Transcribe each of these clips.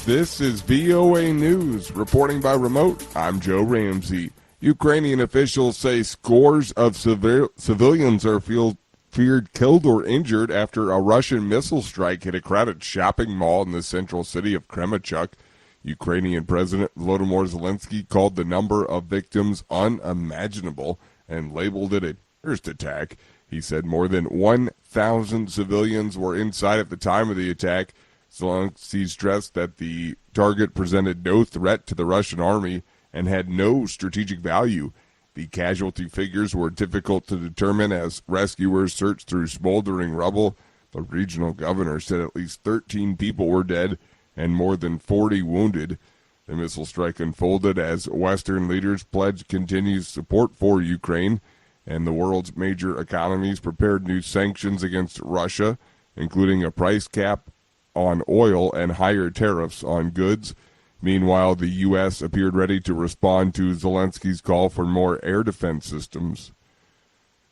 This is VOA News. Reporting by remote, I'm Joe Ramsey. Ukrainian officials say scores of civilians are feared killed or injured after a Russian missile strike hit a crowded shopping mall in the central city of Kremenchuk. Ukrainian President Volodymyr Zelensky called the number of victims unimaginable and labeled it a terrorist attack. He said more than 1,000 civilians were inside at the time of the attack. Zelensky stressed that the target presented no threat to the Russian army and had no strategic value. The casualty figures were difficult to determine as rescuers searched through smoldering rubble. The regional governor said at least 13 people were dead and more than 40 wounded. The missile strike unfolded as Western leaders pledged continued support for Ukraine, and the world's major economies prepared new sanctions against Russia, including a price cap on oil and higher tariffs on goods. Meanwhile, the U.S. appeared ready to respond to Zelensky's call for more air defense systems.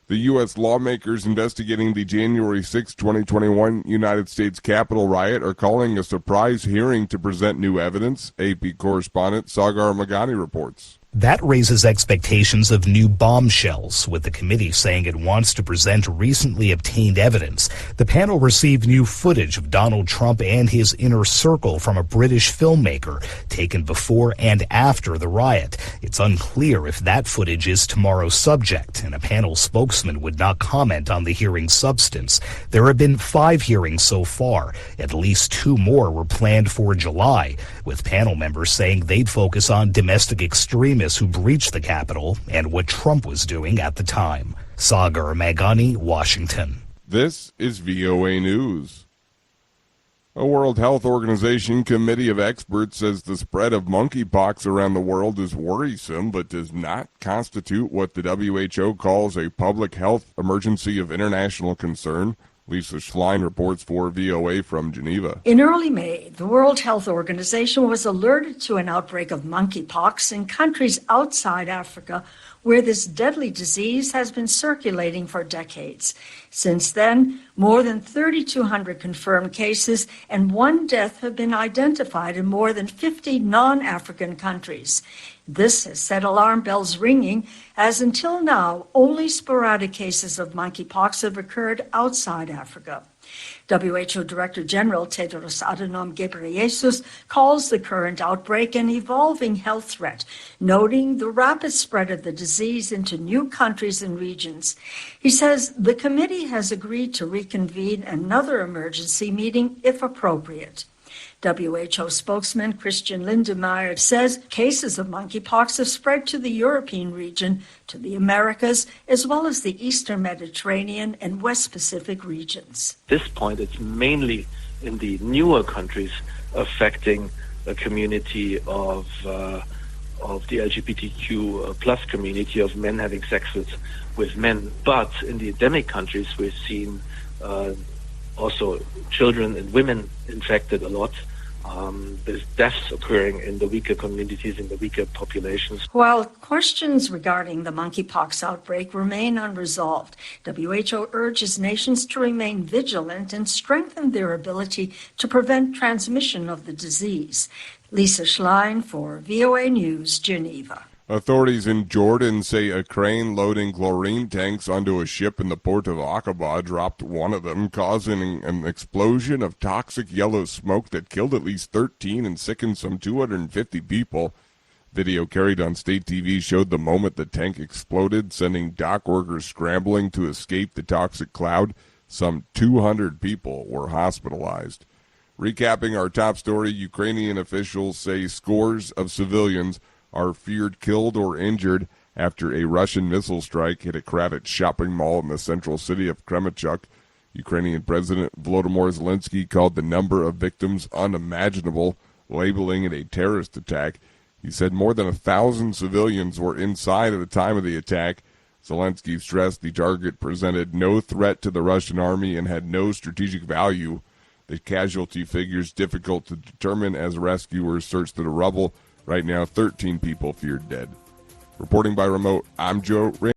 The U.S. lawmakers investigating the January 6, 2021 United States Capitol riot are calling a surprise hearing to present new evidence, AP correspondent Sagar Magani reports. That raises expectations of new bombshells, with the committee saying it wants to present recently obtained evidence. The panel received new footage of Donald Trump and his inner circle from a British filmmaker, taken before and after the riot. It's unclear if that footage is tomorrow's subject, and a panel spokesman would not comment on the hearing's substance. There have been 5 hearings so far. At least 2 more were planned for July, with panel members saying they'd focus on domestic extremists who breached the Capitol and what Trump was doing at the time. Sagar Magani, Washington. This is VOA News. A World Health Organization committee of experts says the spread of monkeypox around the world is worrisome but does not constitute what the WHO calls a public health emergency of international concern. Lisa Schlein reports for VOA from Geneva. In early May, the World Health Organization was alerted to an outbreak of monkeypox in countries outside Africa, where this deadly disease has been circulating for decades. Since then, more than 3,200 confirmed cases and 1 death have been identified in more than 50 non-African countries. This has set alarm bells ringing, as until now, only sporadic cases of monkeypox have occurred outside Africa. WHO Director General Tedros Adhanom Ghebreyesus calls the current outbreak an evolving health threat, noting the rapid spread of the disease into new countries and regions. He says the committee has agreed to reconvene another emergency meeting if appropriate. WHO spokesman Christian Lindemeyer says cases of monkeypox have spread to the European region, to the Americas, as well as the Eastern Mediterranean and West Pacific regions. At this point, it's mainly in the newer countries affecting a community of the LGBTQ plus community of men having sex with men. But in the endemic countries, we've seen also children and women infected a lot. There's deaths occurring in the weaker communities, in the weaker populations. While questions regarding the monkeypox outbreak remain unresolved, WHO urges nations to remain vigilant and strengthen their ability to prevent transmission of the disease. Lisa Schlein for VOA News, Geneva. Authorities in Jordan say a crane loading chlorine tanks onto a ship in the port of Aqaba dropped one of them, causing an explosion of toxic yellow smoke that killed at least 13 and sickened some 250 people. Video carried on state TV showed the moment the tank exploded, sending dock workers scrambling to escape the toxic cloud. Some 200 people were hospitalized. Recapping our top story, Ukrainian officials say scores of civilians are feared killed or injured after a Russian missile strike hit a crowded shopping mall in the central city of Kremenchuk. Ukrainian President Volodymyr Zelensky called the number of victims unimaginable, labeling it a terrorist attack. He said more than 1,000 civilians were inside at the time of the attack. Zelensky stressed the target presented no threat to the Russian army and had no strategic value. The casualty figures difficult to determine as rescuers searched through the rubble. Right now, 13 people feared dead. Reporting by remote, I'm Joe Ray.